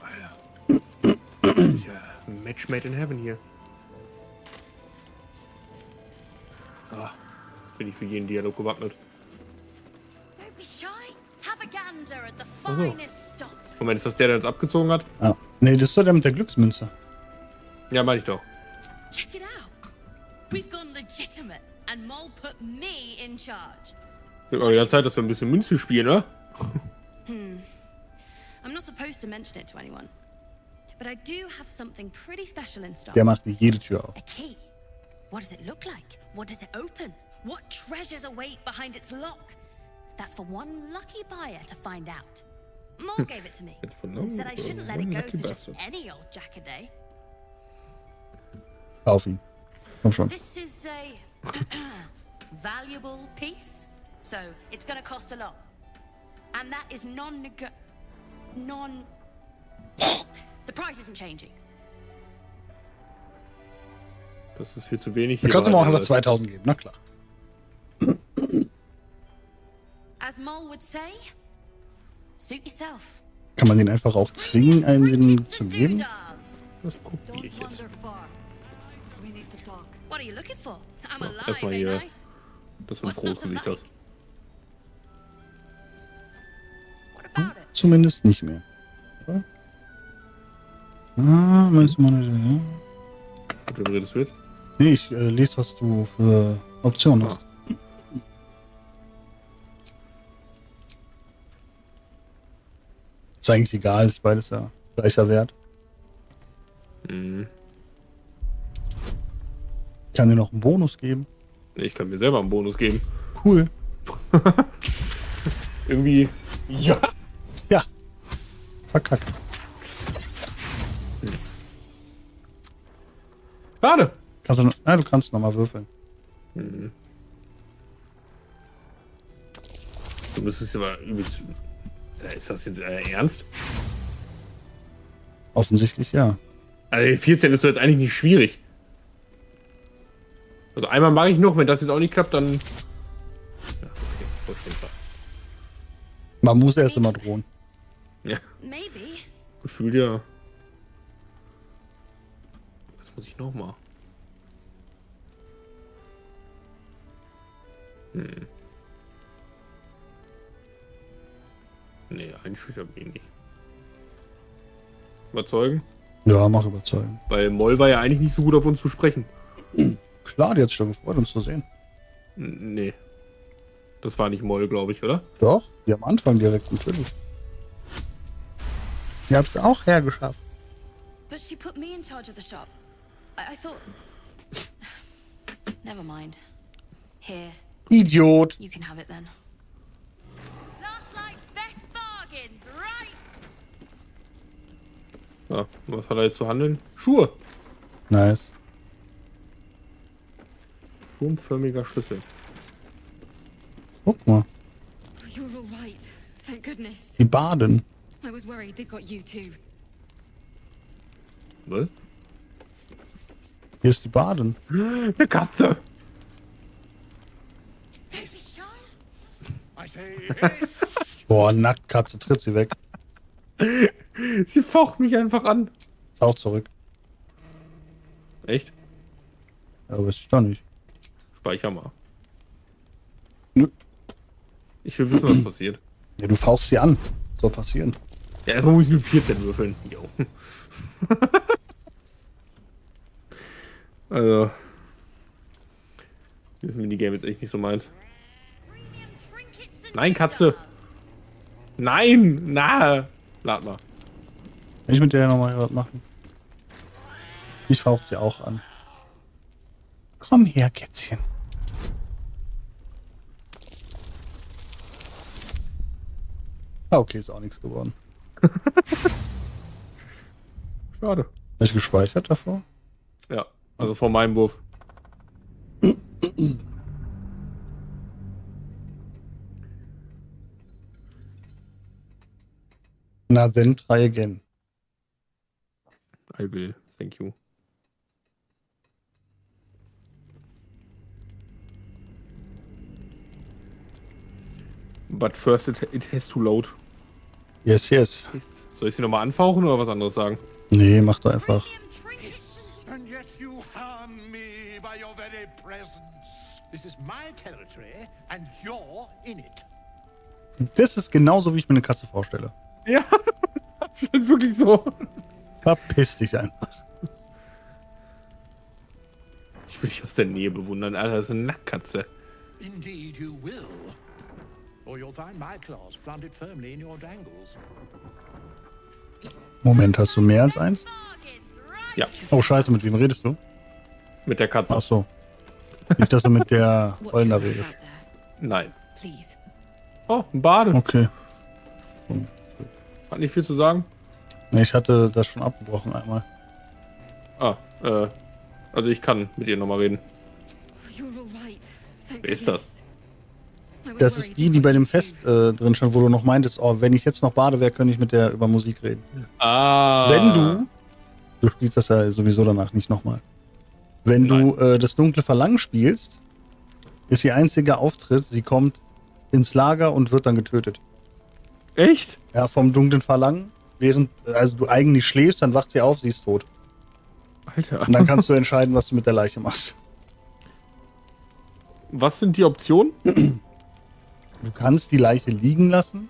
Alter. Das ist ja ein Match made in heaven hier. Ah, bin ich für jeden Dialog gewappnet. Moment, ist das der uns abgezogen hat? Ja. Nee, das ist doch der mit der Glücksmünze. Ja, meine ich doch. Check it out. We've gone legitimate and Mole put me in charge. Wird mal wieder Zeit, dass wir ein bisschen Münze spielen, oder? I'm not supposed to mention it to anyone, but I do have something pretty special in stock. Der macht nicht jede Tür auf. A key. What does it look like? What does it open? What treasures await behind its lock? That's for one lucky buyer to find out. Mole gave it to me and said I shouldn't let it go to just any old jackaday. Kauf ihn. Komm schon. This is a valuable piece, so it's gonna cost a lot. And that is the price isn't changing. Das ist viel zu wenig. Du kannst ihm auch einfach 2000 geben, na klar. As Mole would say, suit yourself. Kann man den einfach auch zwingen, einen zu geben? Das kopiere ich jetzt. What are you looking for? I'm alive, Erstmal ain't hier. I? Das für ein frohes Gesicht hast. What about it? Zumindest nicht mehr. Oder? Ah, meinst du mal nicht, ja? Mit wem redest du jetzt? Nee, ich lese, was du für Optionen hast. Ist eigentlich egal, ist beides ja gleicher Wert. Mhm. Ich kann dir noch einen Bonus geben. Nee, ich kann mir selber einen Bonus geben. Cool. Irgendwie. Ja. Ja. Verkackt. Schade. Kannst du, du kannst noch mal würfeln. Mhm. Du müsstest aber übelst. Ist das jetzt ernst? Offensichtlich ja. Also 14 ist doch jetzt eigentlich nicht schwierig. Also einmal mache ich noch, wenn das jetzt auch nicht klappt, dann. Ja, okay, vorstellbar. Man muss erst immer drohen. Ja. Maybe. Gefühlt ja. Was muss ich noch mal? Nee, einschüchtern mich nicht. Überzeugen? Ja, mach überzeugen. Weil Moll war ja eigentlich nicht so gut auf uns zu sprechen. Klar, die hat sich doch gefreut, uns zu sehen. Nee. Das war nicht Moll, glaube ich, oder? Doch, die am Anfang direkt, natürlich. Ihr habt es auch hergeschafft. But she put me in charge of the shop. I thought. Never mind. Here, Idiot. you can have it then. Last night's best bargains, right? Ja, was hat er jetzt zu handeln? Schuhe. Nice. Turmförmiger Schlüssel. Guck mal. You're all right. Thank goodness. Die Baden. I was worried they got you too. Was? Hier ist die Baden. Eine Katze. Boah, Nacktkatze, tritt sie weg. Sie faucht mich einfach an. Ist auch zurück. Echt? Ja, weiß ich doch nicht. Speicher mal. Nö. Ich will wissen, was passiert. Ja, du fauchst sie an. Soll passieren. Ja, erstmal muss ich mit 14 würfeln. Jo. Also. Das Minigame jetzt echt nicht so meins. Nein, Katze. Nein! Na! Lad mal. Kann ich mit der nochmal was machen? Mich faucht sie auch an. Komm her, Kätzchen. Ah, okay, ist auch nichts geworden. Schade. Habe ich gespeichert davor? Ja, also vor meinem Wurf. Na, then try again. I will, thank you. But first it has to load. Yes, yes. Soll ich sie nochmal anfauchen oder was anderes sagen? Nee, mach doch einfach. And yet you harm me by your very presence. This is my territory and you're in it. Das ist genauso, wie ich mir eine Katze vorstelle. Ja, das ist halt wirklich so. Verpiss dich einfach. Ich will dich aus der Nähe bewundern, Alter, das ist eine Nacktkatze. Indeed you will. Or you'll find my claws planted firmly in your dangles. Moment, hast du mehr als eins? Ja, Oh, scheiße, mit wem redest du? mit der Katze. Ach so. Nicht, dass du mit der Rollen da redest. Nein. Please. Oh, ein Bade. Okay. Hat nicht viel zu sagen. Nee, ich hatte das schon abgebrochen einmal. Also ich kann mit ihr nochmal reden. You're all right. Thank Wer ist das? Das ist die bei dem Fest drin stand, wo du noch meintest, oh, wenn ich jetzt noch bade wäre, könnte ich mit der über Musik reden. Ah. Wenn du spielst das ja sowieso danach nicht nochmal. Wenn du das dunkle Verlangen spielst, ist ihr einziger Auftritt, sie kommt ins Lager und wird dann getötet. Echt? Ja, vom dunklen Verlangen, während also du eigentlich schläfst, dann wacht sie auf, sie ist tot. Alter. Und dann kannst du entscheiden, was du mit der Leiche machst. Was sind die Optionen? Du kannst die Leiche liegen lassen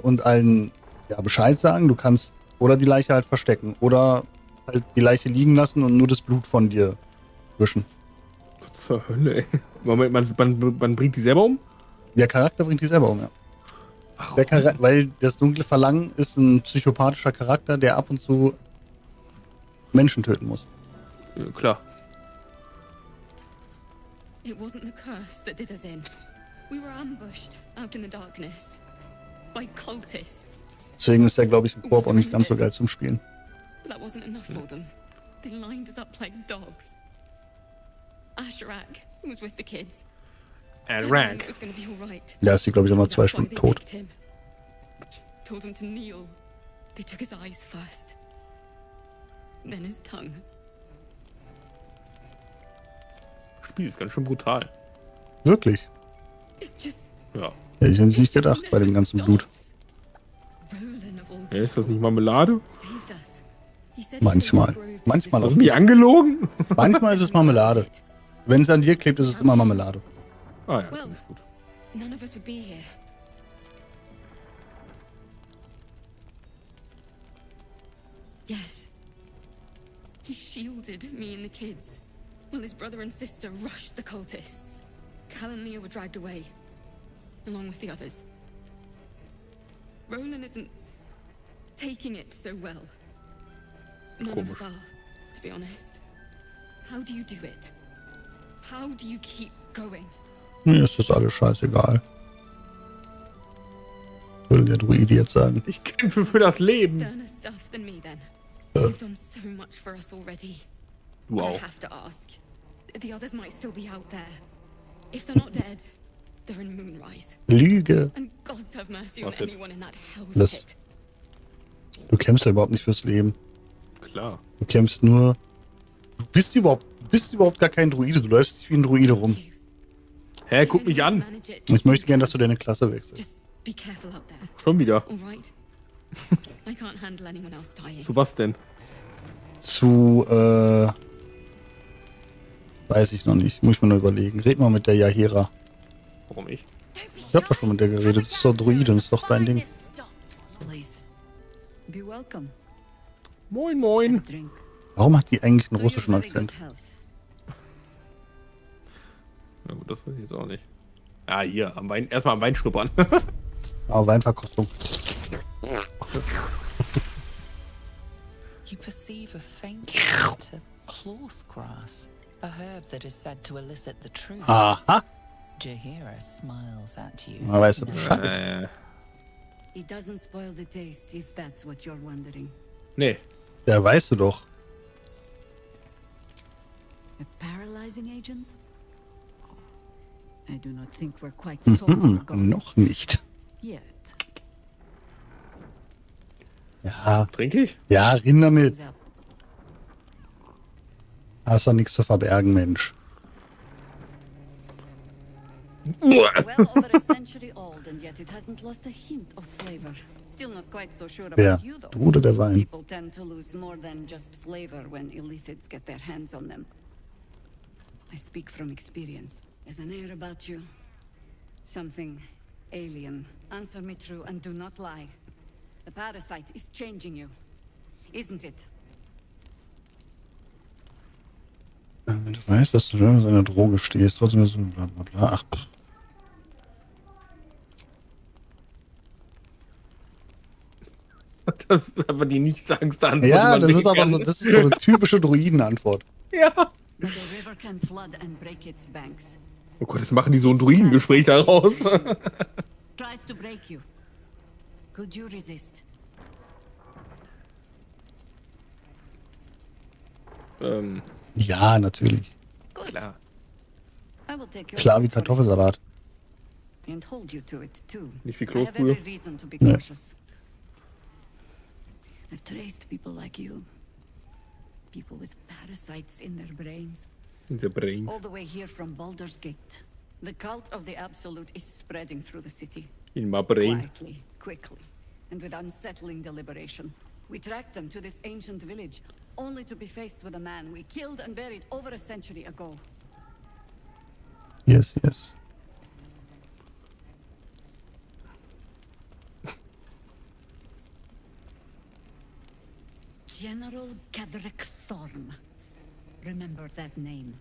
und allen Bescheid sagen. Du kannst oder die Leiche halt verstecken oder halt die Leiche liegen lassen und nur das Blut von dir wischen. Was zur Hölle, ey. Moment, man bringt die selber um? Der Charakter bringt die selber um, ja. Warum? Weil das dunkle Verlangen ist ein psychopathischer Charakter, der ab und zu Menschen töten muss. Ja, klar. It wasn't the curse that did us in. We were ambushed out in the darkness by cultists. Deswegen ist der, glaube ich, im Koop auch nicht ganz so geil zum Spielen. But that wasn't enough for them. They lined us up like dogs. Asherak was with the kids. And Telling them rank. it was gonna be all right. Da ist sie, glaube ich, auch noch 2 That's why Stunden they tot. picked him. Told him to kneel. They took his eyes first. Then his tongue. Das Spiel ist ganz schön brutal. Wirklich? It just Ja. Hätte ich nicht gedacht bei dem ganzen Blut. Roland of all Ja, ist das nicht Marmelade? saved us. He said Manchmal. Manchmal Hast auch. du mich angelogen? Manchmal ist es Marmelade. Wenn es an dir klebt, ist es immer Marmelade. Ah ja, Well, das ist gut. none of us would be here. Yes. He shielded me and the kids, while his brother and sister rushed the cultists. Cal and Leah were dragged away, along with the others. Roland isn't taking it so well. None of us are, to be honest. How do you do it? How do you keep going? Mir ist das alles scheißegal. Würde der Druide jetzt sagen. Ich kämpfe für das Leben. Sterner stuff than me, then. You've done so much for us already. But I Wow. have to ask. The others might still be out there. If they're not dead, they're in Moonrise. Lüge. And gods have mercy on Was jetzt? anyone in that hell's Das- pit. Du kämpfst ja überhaupt nicht fürs Leben. Klar. Du kämpfst nur... Du bist überhaupt gar kein Druide. Du läufst nicht wie ein Druide rum. Hä, guck mich an. Manage it. Ich möchte gern, dass du deine Klasse wechselst. Just be careful out there. Schon wieder. All right? I can't handle anyone else dying. Zu was denn? Zu, weiß ich noch nicht. Muss ich mir nur überlegen. Red mal mit der Yahira. Warum ich? Ich hab doch schon mit der geredet. Das ist doch Druide. Das ist doch dein Ding. Please. Be welcome. Moin, moin. Drink. Warum hat die eigentlich einen russischen Very Akzent? good health. Na gut, das weiß ich jetzt auch nicht. Ah, hier, am Wein, erstmal am Wein schnuppern. Ah, Weinverkostung. You perceive a faint scent of cloth grass, a herb that is said to elicit the truth. Aha. Jahira smiles at you. Na, weißt du Bescheid. It doesn't spoil the taste, if that's what you're wondering. Nee. Ja, weißt du doch. A paralyzing agent? I do not think we're quite so far gone Noch nicht. yet. Ja, Trinke ich? ja, rinn damit. So, Hast doch nichts zu verbergen, Mensch. well over a century old, and yet it hasn't lost a hint of flavor. still not quite so sure Wer? about you, though. Du oder der Wein? People tend to lose more than just flavor when illithids get their hands on them. I speak from experience. There's an air about you. Something alien. Answer me true and do not lie. The parasite is changing you, isn't it? Du weißt, dass du in seiner Droge stehst, trotzdem so bla bla bla. Ach, pff. Das ist aber die Nichtsagenste-Antwort. Ja, die man das ist legen aber kann. so, das ist so eine typische Druidenantwort. Ja. But the river can flood and break its banks. Oh Gott, jetzt machen die so ein Druidengespräch daraus. Tries to break you. Could you resist? Ja, natürlich. Good. Klar. I will take your Klar wie word for it. Kartoffelsalat. And hold you to it too. Nicht wie I have Kloßbrühe. every reason to be Nee. cautious. I've traced people like you. People with parasites in their brains. In der Brain. All the way here from Baldur's Gate. The cult of the Absolute is spreading through the city. In my brain. Quietly, quickly, and with unsettling deliberation. We tracked them to this ancient village, only to be faced with a man we killed and buried over a century ago. Yes, yes. General Kedrick Thorm. Remember that name.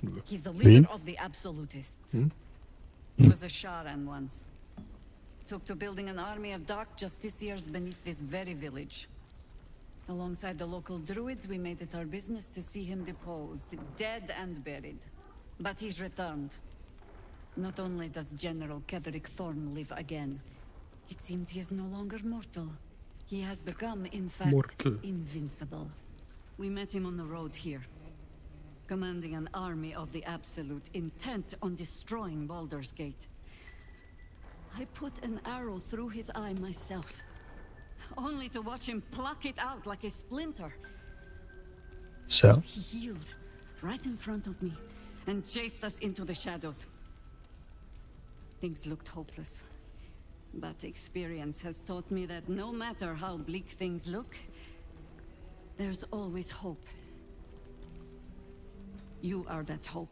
Nö. He's the Wen? leader of the Absolutists. He was a Sharan once. Took to building an army of dark justiciars beneath this very village. Alongside the local druids, we made it our business to see him deposed, dead and buried. But he's returned. Not only does General Kedrick Thorm live again, it seems he is no longer mortal. He has become, in fact, Mortal. invincible. We met him on the road here, commanding an army of the Absolute, intent on destroying Baldur's Gate. I put an arrow through his eye myself, only to watch him pluck it out like a splinter. So? He healed right in front of me and chased us into the shadows. Things looked hopeless, but experience has taught me that no matter how bleak things look, there's always hope. You are that hope.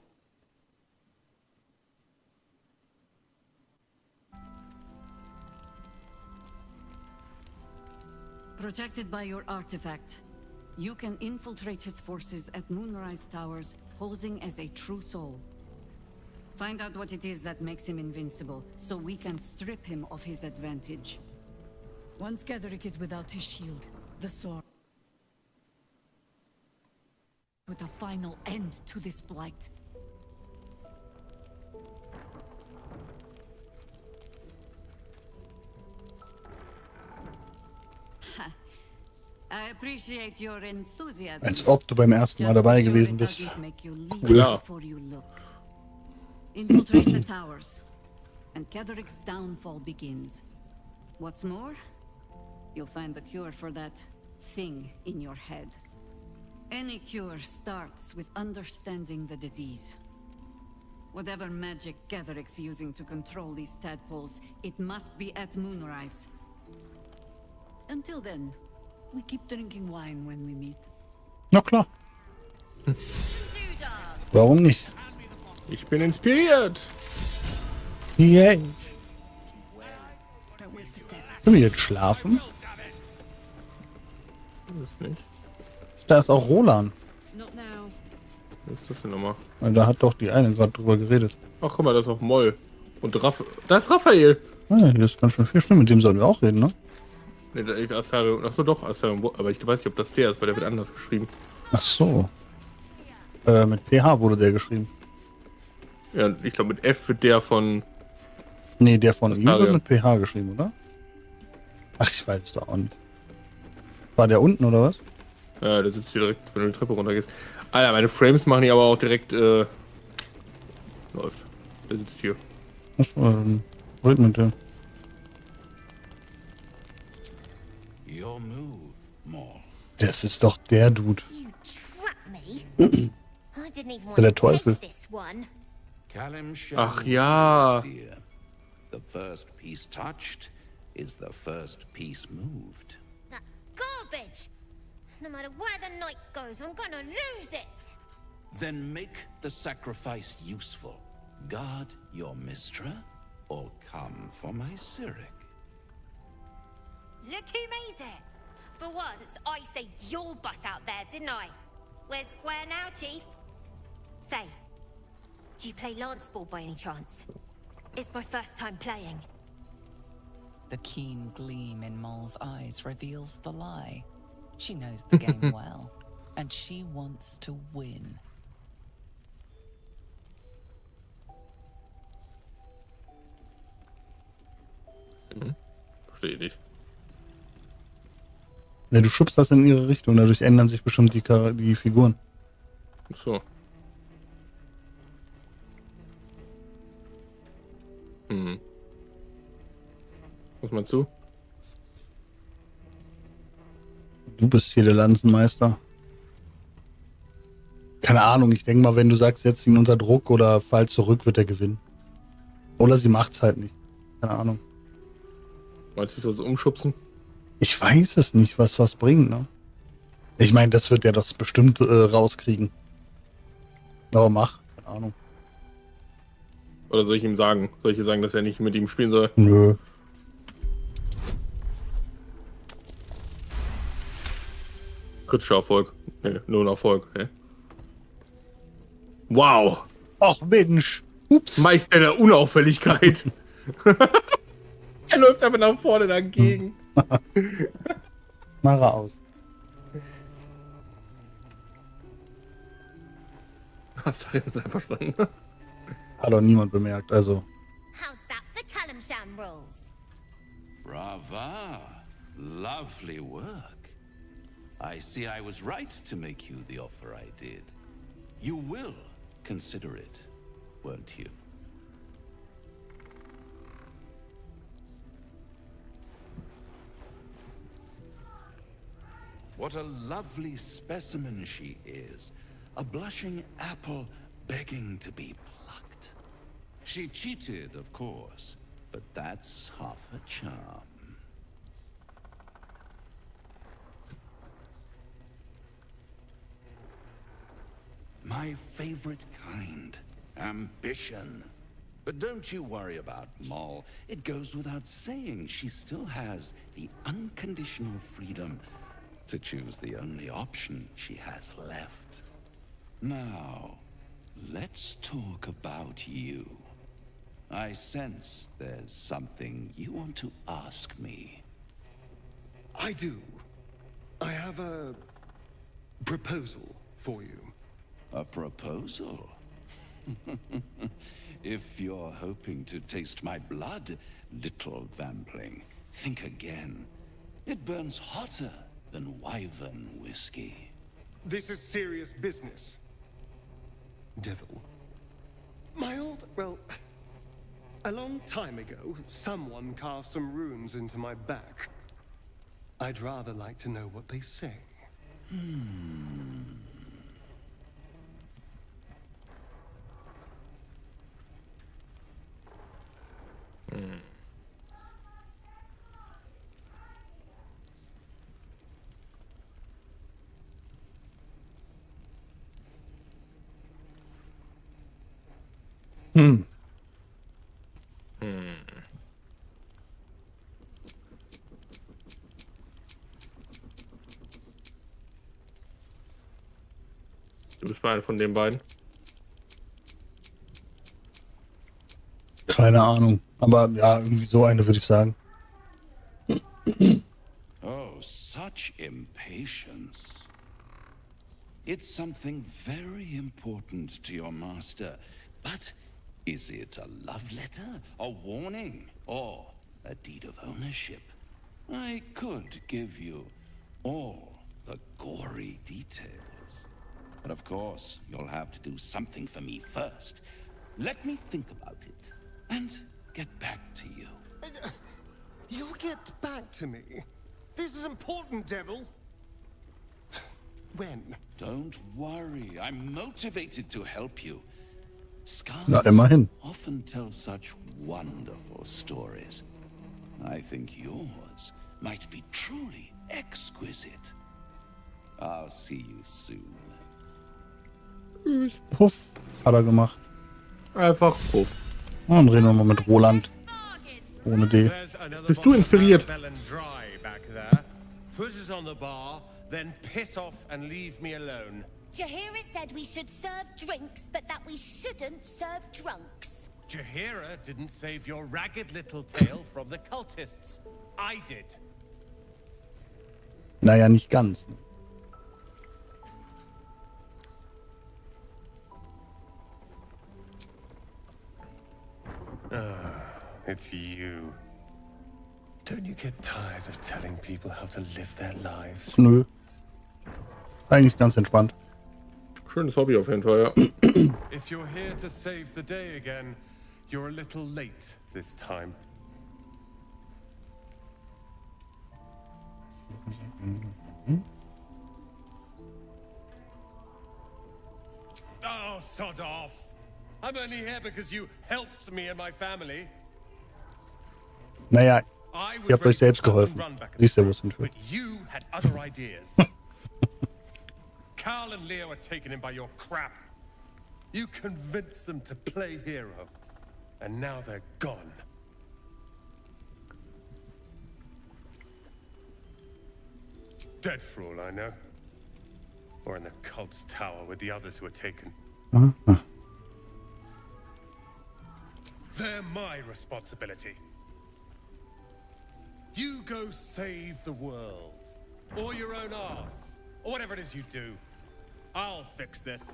Protected by your artifact, you can infiltrate his forces at Moonrise Towers, posing as a true soul. Find out what it is that makes him invincible, so we can strip him of his advantage. Once Kedrick is without his shield, the sword put a final end to this blight. I appreciate your enthusiasm. Als ob du beim ersten Mal dabei gewesen bist. Cool. Ja. Infiltrate the towers, and Kedrick's downfall begins. What's more, you'll find the cure for that thing in your head. Any cure starts with understanding the disease. Whatever magic Kedrick's using to control these tadpoles, it must be at Moonrise. Until then, we keep drinking wine when we meet. Na klar. Warum nicht? Ich bin inspiriert. Yay. Können wir jetzt schlafen? Das nicht. Da ist auch Roland. Not now. Was ist das denn nochmal? Weil da hat doch die eine gerade drüber geredet. Ach, guck mal, das ist auch Moll. Und da ist Raphael. Ah, hier ist ganz schön viel. Stimmt, mit dem sollen wir auch reden, ne? Ne, Astarion. Achso, doch, Astarion. Aber ich weiß nicht, ob das der ist, weil der wird anders geschrieben. Ach so. Mit PH wurde der geschrieben. Ja, ich glaube, mit F wird der von. Nee, der von ihm wird Astarion. mit PH geschrieben, oder? Ach, ich weiß es doch auch nicht. War der unten, oder was? Ja, der sitzt hier direkt, wenn du die Treppe runtergehst. Alter, meine Frames machen die aber auch direkt, läuft. Der sitzt hier. Was war denn? Red mit dem. Your move, Maul. Das ist doch der Dude. You trapped me. I didn't even Ist ja der want to Teufel. take this one. Callum Ach ja. dear. The first piece touched, is the first piece moved. That's garbage. No matter where the night goes, I'm gonna lose it. Then make the sacrifice useful. Guard your Mistra, or come for my Cyric. Look who made it. For once, I saved your butt out there, didn't I? Where's Square now, Chief? Say, do you play lance ball by any chance? It's my first time playing. The keen gleam in Moll's eyes reveals the lie. She knows the game well, and she wants to win. Verstehe nicht. Ja, du schubst das in ihre Richtung, dadurch ändern sich bestimmt die Figuren. Ach so. Was meinst du? Du bist hier der Lanzenmeister. Keine Ahnung, ich denke mal, wenn du sagst, setz ihn unter Druck oder fall zurück, wird er gewinnen. Oder sie macht's halt nicht. Keine Ahnung. Meinst du, so umschubsen? Ich weiß es nicht, was bringt, ne? Ich meine, das wird er das bestimmt rauskriegen. Aber mach, keine Ahnung. Oder soll ich ihm sagen? Soll ich ihm sagen, dass er nicht mit ihm spielen soll? Nö. Kritischer Erfolg. Nee, nur ein Erfolg. Hä? Wow! Ach Mensch! Ups! Meister der Unauffälligkeit! Er läuft aber nach vorne dagegen. Mach er aus. Hast du uns einfach verstanden? Hat doch niemand bemerkt, also. How's that for Kalimsham rules? Brava. Lovely work. I see I was right to make you the offer I did. You will consider it, won't you? What a lovely specimen she is. A blushing apple begging to be plucked. She cheated, of course, but that's half her charm. My favorite kind, ambition. But don't you worry about Moll. It goes without saying she still has the unconditional freedom to choose the only option she has left. Now, let's talk about you. I sense there's something you want to ask me. I do. I have a proposal for you. A proposal? If you're hoping to taste my blood, little vampling, think again. It burns hotter than wyvern whiskey. This is serious business. Devil. Well, a long time ago, someone carved some runes into my back. I'd rather like to know what they say. Du bist bei einem von den beiden. Keine Ahnung. Aber ja, irgendwie so eine würde ich sagen. Oh, such impatience. It's something very important to your master. But is it a love letter, a warning, or a deed of ownership? I could give you all the gory details. But of course, you'll have to do something for me first. Let me think about it and get back to you. You'll get back to me. This is important, Devil. When? Don't worry, I'm motivated to help you. Scars Na, immerhin. often tell such wonderful stories. I think yours might be truly exquisite. I'll see you soon. Puff, hat er gemacht. Einfach Puff. Und dann reden wir mal mit Roland. Ohne D. Bist du inspiriert? Jahira said we should serve drinks, but that we shouldn't serve drunks. Jahira didn't save your ragged little tail from the cultists. I did. Naja, nicht ganz. It's you. Don't you get tired of telling people how to live their lives? Nö. Eigentlich ganz entspannt. Schönes Hobby auf jeden Fall, ja. If you're here to save the day again, you're a little late this time. Oh, sod off! I'm only here because you helped me and my family. Naja, ihr habt euch selbst geholfen. Siehst du, wo es hinführt. But you had other ideas. Carl and Leo were taken in by your crap. You convinced them to play hero, and now they're gone. Dead for all I know. Or in the cult's tower with the others who were taken. They're my responsibility. You go save the world. Or your own arse. Or whatever it is you do. I'll fix this.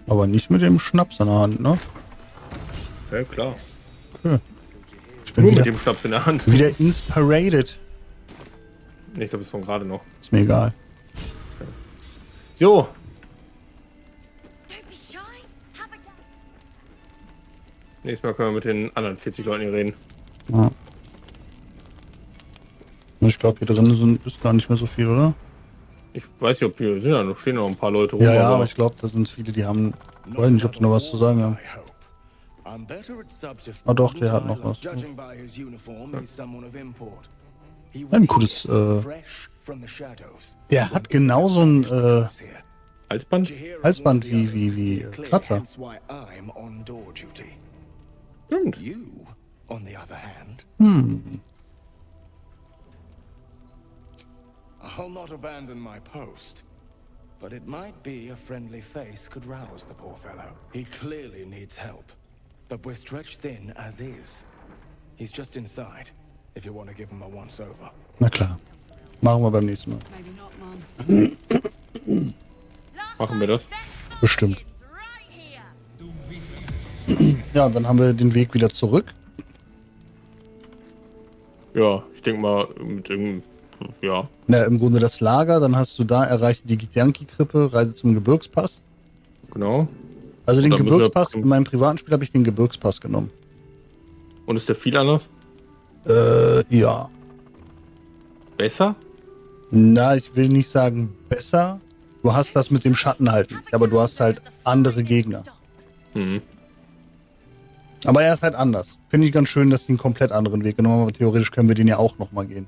Aber nicht mit dem Schnaps in der Hand, ne? Ja, klar. Okay. Ich bin Nur wieder, mit dem Schnaps in der Hand. wieder inspirated. Ich glaube, es ist von gerade noch. Ist mir egal. So. Don't be shy. Have a go. Nächstes Mal können wir mit den anderen 40 Leuten hier reden. Ja. Ich glaube, hier drin ist gar nicht mehr so viel, oder? Ich weiß nicht, ob hier sind ja noch, stehen noch ein paar Leute rum. Ja, ja, aber ich glaube, da sind viele, die haben. Ich weiß nicht, ob die noch was zu sagen haben. Ah doch, der hat noch was. Ein cooles, der hat genauso ein Halsband? Halsband wie Kratzer. Stimmt. I'll not abandon my post, but it might be a friendly face could rouse the poor fellow. He clearly needs help, but we're stretched thin as is. He's just inside, if you want to give him a once-over. Na klar. Machen wir beim nächsten Mal. Maybe not, Mom. Machen wir das? Bestimmt. Ja, und dann haben wir den Weg wieder zurück. Ja, ich denke mal mit irgendeinem, ja. Na, im Grunde das Lager, dann hast du da erreicht die Gitianki-Krippe, Reise zum Gebirgspass. Genau. Also den Und dann müssen wir- Gebirgspass, in meinem privaten Spiel habe ich den Gebirgspass genommen. Und ist der viel anders? Ja. Besser? Na, ich will nicht sagen besser. Du hast das mit dem Schatten halt nicht, aber du hast halt andere Gegner. Mhm. Aber er ist halt anders. Finde ich ganz schön, dass die einen komplett anderen Weg genommen haben, aber theoretisch können wir den ja auch nochmal gehen.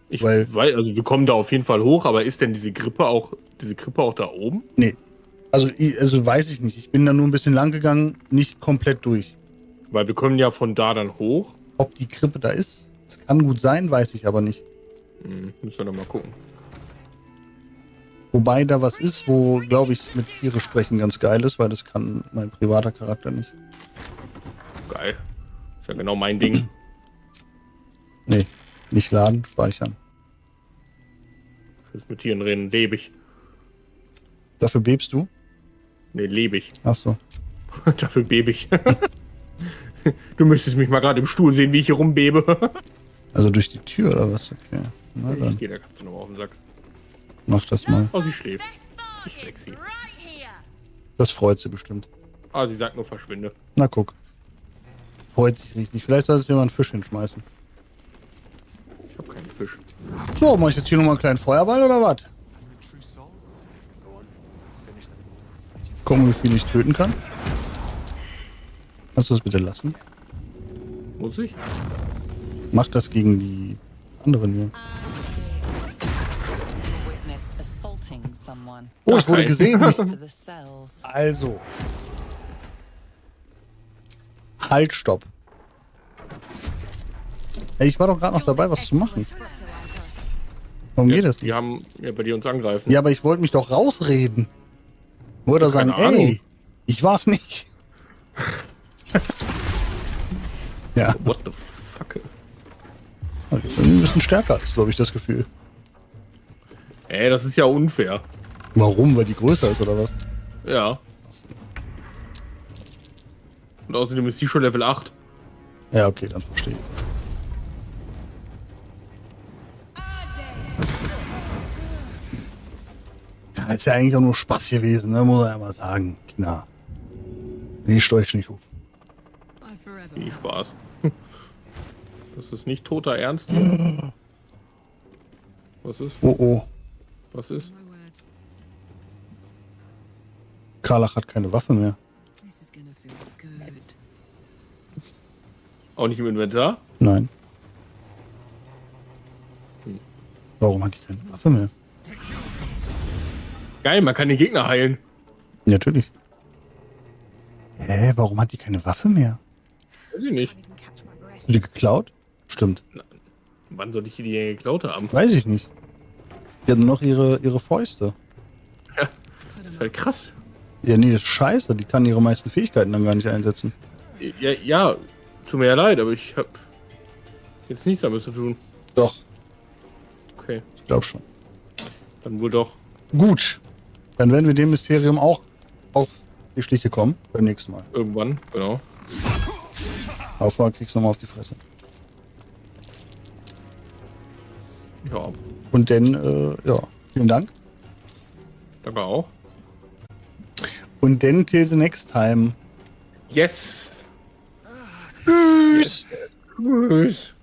Ich Weil- weiß, also wir kommen da auf jeden Fall hoch, aber ist denn diese Krippe auch da oben? Nee. Also weiß ich nicht. Ich bin da nur ein bisschen lang gegangen, nicht komplett durch. Weil wir kommen ja von da dann hoch. Ob die Krippe da ist, das kann gut sein, weiß ich aber nicht. Müssen wir doch mal gucken. Wobei da was ist, wo, glaube ich, mit Tiere sprechen ganz geil ist, weil das kann mein privater Charakter nicht. Geil. Ist ja genau mein Ding. Nee, nicht laden, speichern. Fürs mit Tieren reden, lebe ich. Dafür bebst du? Nee, lebe ich. Ach so. Dafür bebe ich. Du müsstest mich mal gerade im Stuhl sehen, wie ich hier rumbebe. Also durch die Tür oder was? Okay. Na Ich dann, gehe der Katze nochmal auf den Sack. mach das mal. Oh, sie schläft. Ich flex sie. Das freut sie bestimmt. Ah, sie sagt nur verschwinde. Na guck. Freut sich richtig. Vielleicht solltest du dir mal einen Fisch hinschmeißen. Ich habe keinen Fisch. So, mach ich jetzt hier nochmal einen kleinen Feuerball oder was? Gucken, wie viel ich töten kann. Kannst du das bitte lassen? Muss ich? Mach das gegen die anderen hier. Witnessed assaulting someone. Oh, ich wurde Nein. gesehen. For the cells. Also. Halt, stopp. Ey, ich war doch gerade noch dabei, was zu machen. Warum geht das? Die haben ja bei dir uns angreifen. Ja, aber ich wollte mich doch rausreden. Oder sagen, Keine Ahnung. ey, ich war's nicht. Ja, What the fuck? die sind ein bisschen stärker als, glaube ich, das Gefühl. Ey, das ist ja unfair. Warum? Weil die größer ist, oder was? Ja. Und außerdem ist die schon Level 8. Ja, okay, dann verstehe ich. Ja, ist ja eigentlich auch nur Spaß gewesen, ne? Muss man ja mal sagen. Kinder. Nee, steuch nicht auf. Viel Spaß. Das ist nicht toter Ernst. Was ist? Oh, oh. Was ist? Karlach hat keine Waffe mehr. Auch nicht im Inventar? Nein. Warum hat die keine Waffe mehr? Geil, man kann den Gegner heilen. Natürlich. Hä, warum hat die keine Waffe mehr? Weiß ich nicht. Hast du die geklaut? Stimmt. Wann soll ich die denn geklaut haben? Weiß ich nicht. Die hat nur noch ihre Fäuste. Ja, das ist halt krass. Ja, nee, das ist scheiße. Die kann ihre meisten Fähigkeiten dann gar nicht einsetzen. Ja, tut mir ja leid, aber ich hab jetzt nichts damit zu tun. Doch, Okay, ich glaube schon. dann wohl doch. Gut. Dann werden wir dem Mysterium auch auf die Schliche kommen beim nächsten Mal. Irgendwann, genau. Aufwand kriegst du nochmal auf die Fresse. Ja, Und dann, ja, vielen Dank. danke auch. Und dann till the next time. Yes! Tschüss. Tschüss!